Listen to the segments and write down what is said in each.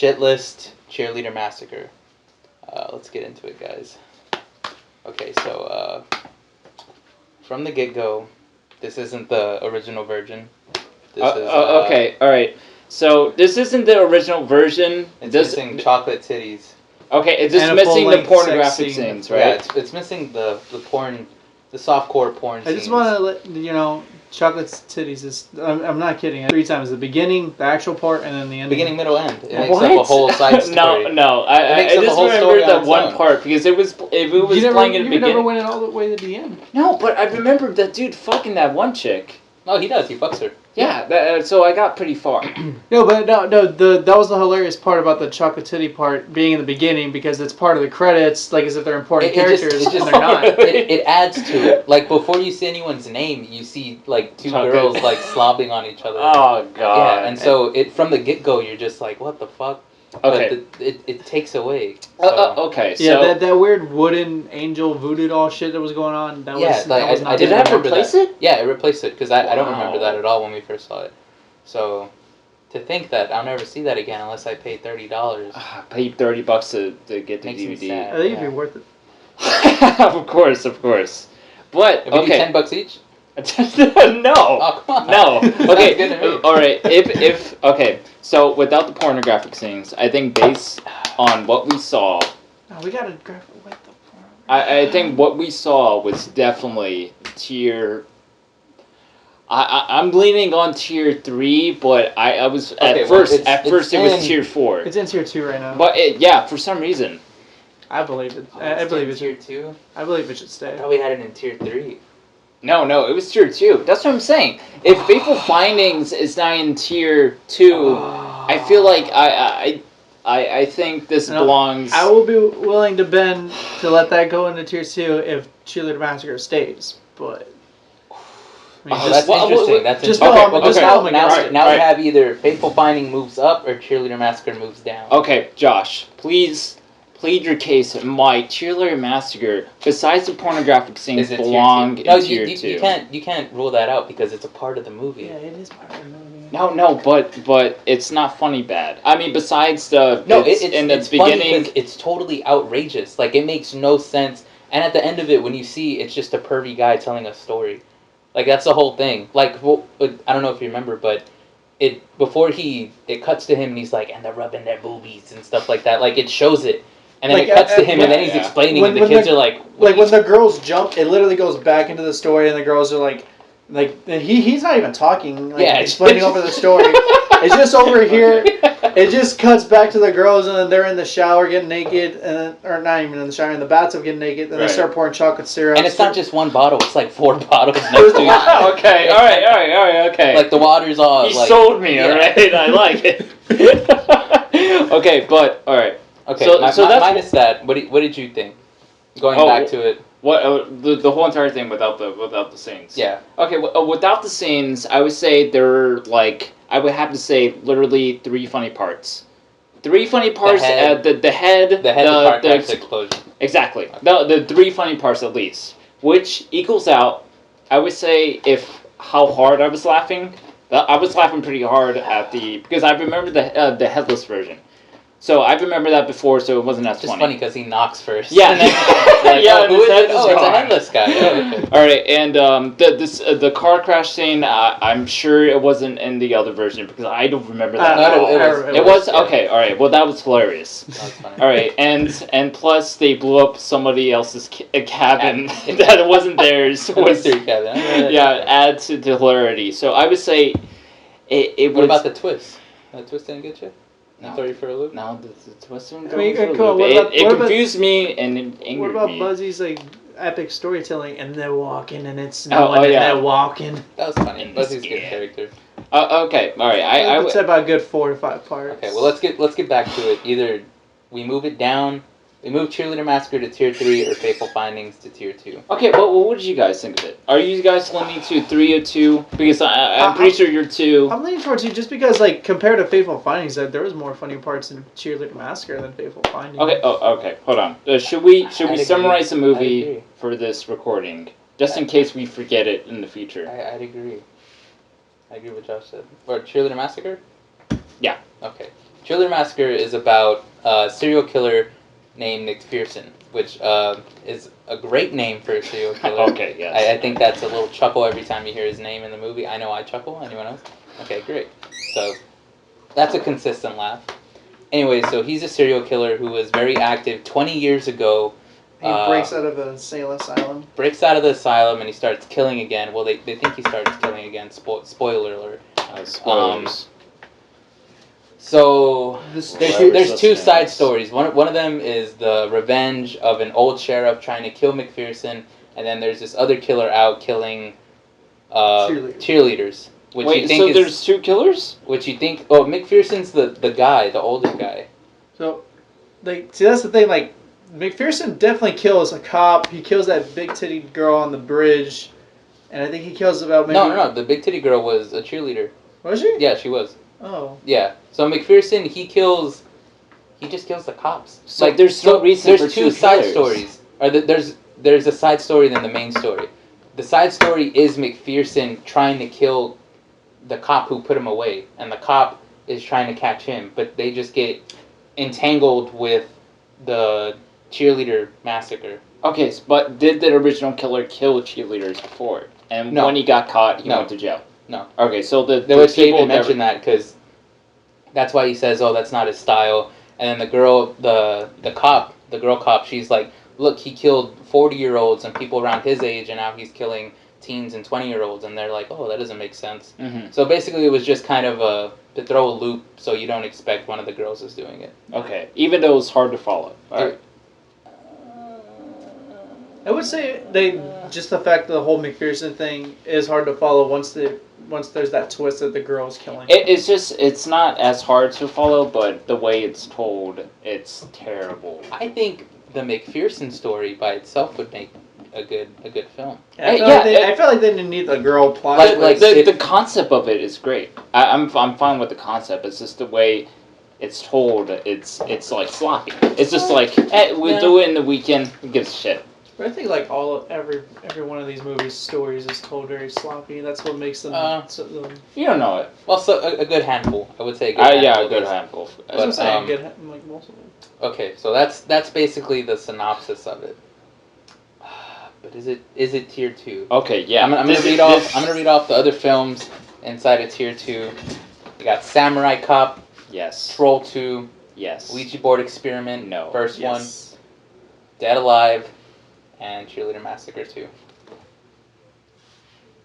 Shit list, Cheerleader Massacre. Let's get into it, guys. Okay, so from the get-go, this isn't the original version. This is okay, all right. So this isn't the original version. It's missing chocolate titties. Okay, it's just missing the pornographic scenes, right? Yeah, it's missing the porn, the softcore porn scenes. I just want to let you know, chocolate titties is. I'm not kidding. 3 times: the beginning, the actual part, and then the ending. Beginning, middle, end. It makes up a whole side story. No. I just remember that one part because it was playing in the beginning. You never went all the way to the end. No, but I remember that dude fucking that one chick. Oh, he does. He fucks her. Yeah, so I got pretty far. No, but that was the hilarious part about the chocolate titty part being in the beginning because it's part of the credits, like as if they're important characters, and they're not. It adds to it. Like before you see anyone's name, you see like 2 girls like slobbing on each other. Oh god. Yeah, and so from the get-go, you're just like, what the fuck? Okay. But it takes away. So. Okay. So yeah, that weird wooden angel voodoo doll shit that was going on. That was not. Did that replace it? Yeah, it replaced it because I don't remember that at all when we first saw it. So to think that I'll never see that again unless I pay $30. I paid $30 to get the DVD. I think it'd be worth it. Of course. But if we do $10 each. No. Oh, come on. No. Okay. All right. If okay. So without the pornographic scenes, I think based on what we saw, we gotta grab what the. I think what we saw was definitely tier. I'm leaning on tier 3, but I was at first it was tier 4. It's in tier 2 right now. But for some reason. I believe it. I believe it's tier 2. I believe it should stay. I thought we had it in tier 3. No, it was tier 2. That's what I'm saying. If Fateful Findings is not in tier 2, I feel like I think this belongs. I will be willing to bend to let that go into tier 2 if Cheerleader Massacre stays, but. That's interesting. That's interesting. Now we have either Fateful Finding moves up or Cheerleader Massacre moves down. Okay, Josh, please plead your case. My Cheerleader Massacre, besides the pornographic scenes, belong in tier 2. You can't rule that out because it's a part of the movie. Yeah, it is part of the movie. No, but it's not funny bad. I mean, besides the it's beginning, funny it's totally outrageous. Like it makes no sense. And at the end of it, when you see, it's just a pervy guy telling a story. Like that's the whole thing. Like I don't know if you remember, but it cuts to him and he's like, and they're rubbing their boobies and stuff like that. Like it shows it. And then it cuts to him, and then he's explaining, and the kids are like... Like, when the girls jump, it literally goes back into the story, and the girls are like he's not even talking, explaining over the story. It's just over here. It just cuts back to the girls, and then they're in the shower getting naked, or not even in the shower, in the bathtub getting naked, and they start pouring chocolate syrup. And it's not just one bottle, it's like 4 bottles next to each other. Okay, alright, okay. Like, the water's all... You sold me, alright? I like it. Okay, but, alright. Okay, so that's minus that. What did you think? Going back to it. What the whole entire thing without the scenes. Yeah. Okay, without the scenes, I would say I would have to say literally 3 funny parts. 3 funny parts. The head. The car crash explosion. Exactly. Okay. The 3 funny parts at least, which equals out. I would say how hard I was laughing. I was laughing pretty hard because I remember the headless version. So I remember that before, so it wasn't as funny. Just funny because he knocks first. Yeah, it's a headless guy. Oh, okay. All right, and the car crash scene, I'm sure it wasn't in the other version because I don't remember that. It was okay. All right, well that was hilarious. That was funny. All right, and plus they blew up somebody else's cabin that wasn't theirs. Mystery cabin. Add to the hilarity. So I would say it was. What about the twist? That twist didn't get you? No. Throw you for a loop? No, the twist didn't throw me for a loop. It confused me and it angered me. What about Buzzy's epic storytelling and they're walking and it's snowing and they're walking? That was funny. Buzzy's a good character. Okay, all right. I would say about a good 4 to 5 parts. Okay, well let's get back to it. Either we move it down. We move Cheerleader Massacre to tier 3 or Fateful Findings to tier 2. Okay, well, what did you guys think of it? Are you guys leaning to 3 or 2? Because I'm pretty sure you're 2. I'm leaning toward 2 just because, compared to Fateful Findings, there was more funny parts in Cheerleader Massacre than Fateful Findings. Okay, okay, hold on. Should we summarize the movie for this recording? Just in case we forget it in the future. I'd agree. I agree with what Josh said. Or Cheerleader Massacre? Yeah. Okay. Cheerleader Massacre is about a serial killer named McPherson, which is a great name for a serial killer. Okay, yes. I think that's a little chuckle every time you hear his name in the movie. I know I chuckle. Anyone else? Okay, great. So that's a consistent laugh. Anyway, so he's a serial killer who was very active 20 years ago. He breaks out of the insane asylum. Breaks out of the asylum and he starts killing again. Well, they think he starts killing again. Spoiler alert. Spoilers. So there's two side stories. One of them is the revenge of an old sheriff trying to kill McPherson, and then there's this other killer out killing cheerleaders. Which Wait, you think so there's two killers? Which you think? Oh, McPherson's the guy, the older guy. So, see, that's the thing. Like, McPherson definitely kills a cop. He kills that big titty girl on the bridge, and I think he kills about maybe. No. The big titty girl was a cheerleader. Was she? Yeah, she was. Oh. Yeah. So McPherson, he just kills the cops. So like there's no reason there's for two side stories. Or there's a side story than the main story. The side story is McPherson trying to kill the cop who put him away, and the cop is trying to catch him, but they just get entangled with the cheerleader massacre. Okay, but did the original killer kill cheerleaders before? And when he got caught, he went to jail? No. Okay, so the people mention that because that's why he says, "Oh, that's not his style." And then the girl cop, she's like, "Look, he killed 40-year-olds and people around his age, and now he's killing teens and 20-year-olds." And they're like, "Oh, that doesn't make sense." Mm-hmm. So basically, it was just kind of to throw a loop so you don't expect one of the girls is doing it. Okay, even though it's hard to follow. All right. I would say just the fact that the whole McPherson thing is hard to follow once there's that twist that the girl is killing. It's not as hard to follow, but the way it's told, it's terrible. I think the McPherson story by itself would make a good film. I feel like they didn't need the girl plot. Like the concept of it is great. I'm fine with the concept. It's just the way it's told. It's like sloppy. It's just like, hey, we'll do it in the weekend. Who gives a shit? But I think like every one of these movies' stories is told very sloppy. That's what makes them. You don't know it. Well, so a good handful. I would say a good handful. Yeah, a good handful. I was saying like most of them. Okay, so that's basically the synopsis of it. But is it tier 2? Okay, yeah. I'm gonna read off the other films inside of tier 2. You got Samurai Cop. Yes. Troll 2. Yes. Ouija Board Experiment. No. First one. Dead Alive. And Cheerleader Massacre 2.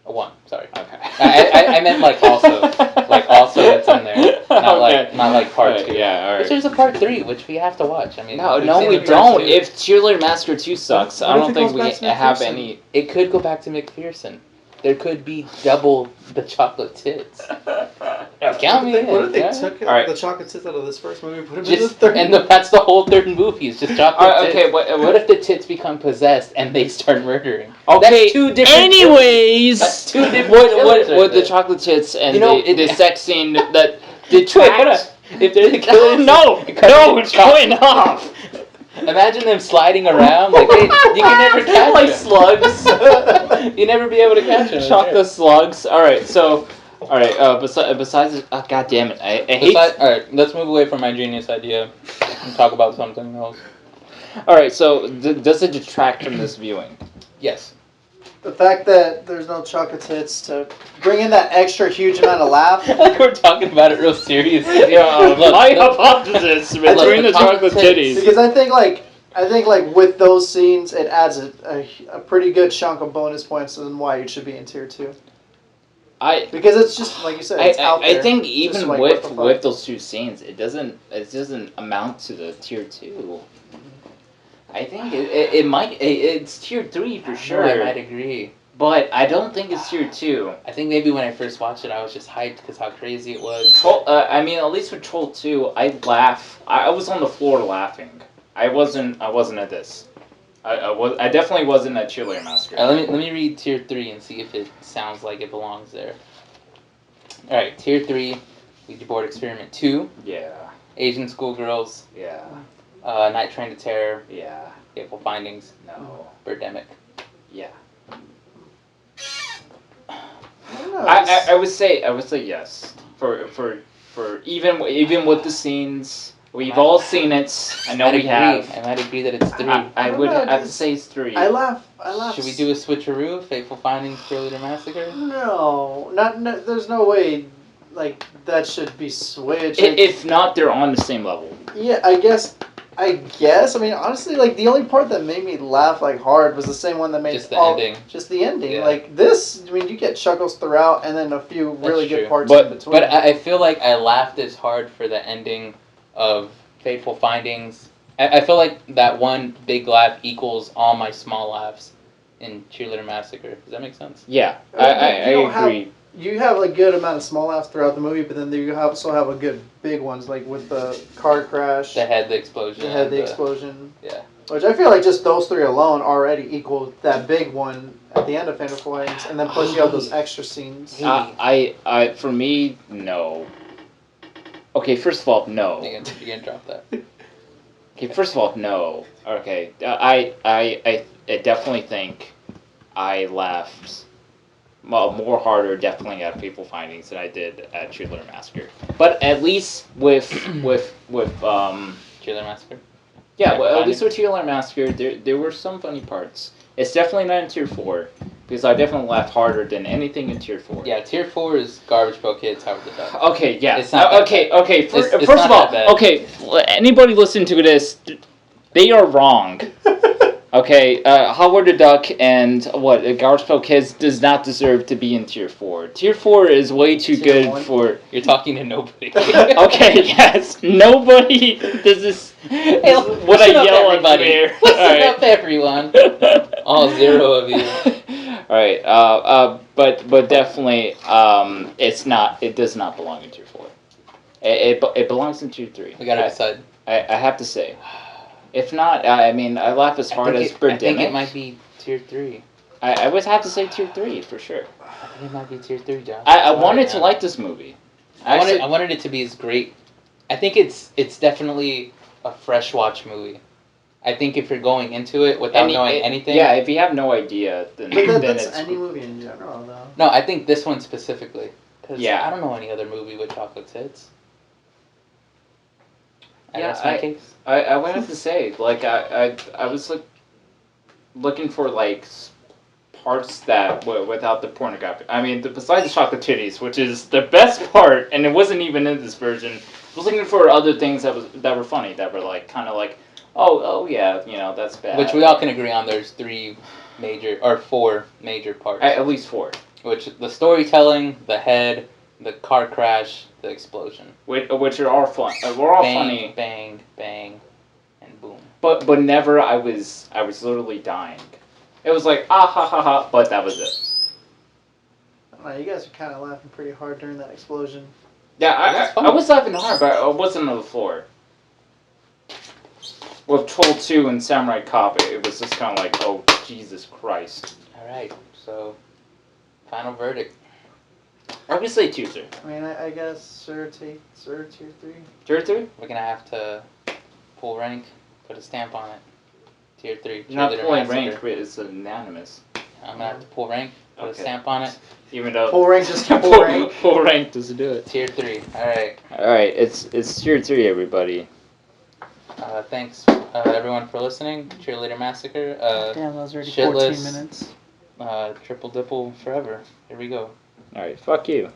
1, sorry. Okay. I meant like also it's in there, not like part 2. Yeah, all right. But there's a part 3 which we have to watch. I mean, no, we don't. If Cheerleader Massacre 2 sucks, I don't think we have any. It could go back to McPherson. There could be double the chocolate tits. Count me in. What if they took the chocolate tits out of this first movie and put them in the third? And that's the whole third movie. It's just chocolate tits. Okay, what if the tits become possessed and they start murdering? Okay. That's 2 different. Anyways, that's 2 different. What the chocolate tits and the sex scene that detracts. If they're the killers, no, it's going off. Imagine them sliding around like you can never catch like them. slugs. You never be able to catch them. Shock the slugs. All right, so. All right. Besides, God damn it! I hate. All right, let's move away from my genius idea and talk about something else. All right. So, does it detract from this viewing? Yes. The fact that there's no chocolate tits to bring in that extra huge amount of laugh. Like we're talking about it real seriously. Yeah. My hypothesis between the chocolate titties. Because I think like with those scenes, it adds a pretty good chunk of bonus points and why it should be in tier 2. Because it's just like you said, it's out there. I think even like, with those 2 scenes, it doesn't amount to the tier 2. I think it might. It's tier 3 for sure. I might agree, but I don't think it's tier 2. I think maybe when I first watched it, I was just hyped because how crazy it was. I mean, at least with Troll 2, I laugh. I was on the floor laughing. I wasn't at this. I definitely wasn't at Cheerleader Massacre. Let me read tier 3 and see if it sounds like it belongs there. All right, tier 3, Ouija Board Experiment 2. Yeah. Asian Schoolgirls. Yeah. Night Train to Terror. Yeah. Fateful Findings. No. Birdemic. Yeah. I would say yes for for even with the scenes. We've all seen it. I know we have. I might agree that it's 3. I would have to say it's 3. I laugh. Should we do a switcheroo? Fateful Findings, Cheerleader Massacre? No, there's no way. Like that should be switched. If not, they're on the same level. Yeah, I guess. I mean, honestly, like the only part that made me laugh like hard was the same one that made just the ending. Just the ending. Yeah. Like this, I mean, you get chuckles throughout, and then a few really good parts but, in between. But I feel like I laughed as hard for the ending of Fateful Findings. I feel like that one big laugh equals all my small laughs in Cheerleader Massacre. Does that make sense? Yeah, I agree. You have a good amount of small laughs throughout the movie, but then you also have a good big ones, like with the car crash, the explosion, the explosion. Yeah. Which I feel like just those 3 alone already equal that big one at the end of Fateful Findings, and then plus you have those extra scenes. For me, no. Okay, first of all, no. You're gonna drop that. Okay, first of all, no. Okay, I definitely think I laughed more harder definitely at Fateful Findings than I did at Cheerleader Massacre. But at least with Cheerleader Massacre. Yeah, well, at least with Cheerleader Massacre, there were some funny parts. It's definitely not in Tier 4 because I definitely laughed harder than anything in Tier 4. Yeah, Tier 4 is Garbage Pail Kids, Howard the Duck. Okay, yeah. It's not okay. First it's of not all, that bad. okay, anybody listening to this, they are wrong. Okay, Howard the Duck and Garbage Pail Kids does not deserve to be in Tier 4. Tier 4 is way too Tier good 1? for... You're talking to nobody. Okay, yes, nobody does this... Hey, what I yell at there. Listen up, everyone. All 0 of you. Alright, but definitely, it does not belong in Tier 4. It belongs in Tier 3. We gotta decide. I have to say. If not, I mean, I laugh as hard as Birdemic. I think it might be Tier 3. I would have to say Tier 3, for sure. I think it might be Tier 3, Josh. I wanted to like this movie. I wanted it to be as great. I think it's definitely a fresh watch movie. I think if you're going into it without knowing anything... Yeah, if you have no idea, then that's it's... any movie in general, though. No, I think this one specifically. Because Yeah. I don't know any other movie with chocolate tits. Yeah, my case. I would have to say, like, I was looking for, like, parts that without the pornography. I mean, besides the chocolate titties, which is the best part, and it wasn't even in this version. I was looking for other things that were funny, that were like kind of like, oh yeah, you know, that's bad. Which we all can agree on. There's 4 major parts. At least 4. Which the storytelling, the head, the car crash, the explosion. Which are all fun. We're all bang, funny. Bang, bang, and boom. But never I was literally dying. It was like ah ha ha ha, but that was it. I don't know, you guys are kind of laughing pretty hard during that explosion. Yeah, I was laughing hard, but I wasn't on the floor. With Troll 2 and Samurai Cop, it was just kind of like, oh, Jesus Christ. Alright, so, final verdict. I would say Tier 3. I mean, I guess, Tier 3? Tier 3? We're gonna have to pull rank, put a stamp on it. Tier 3. You're not Cheerleader pulling Massacre. rank, but it's unanimous. I'm gonna have to pull rank, put a Okay. stamp on it. Even though... Full rank, just full rank. Full rank doesn't do it. Tier 3. Alright. Alright, it's Tier 3, everybody. Thanks, everyone, for listening. Cheerleader Massacre. Damn, that was already shitless, 14 minutes. Triple Dipple forever. Here we go. Alright, fuck you.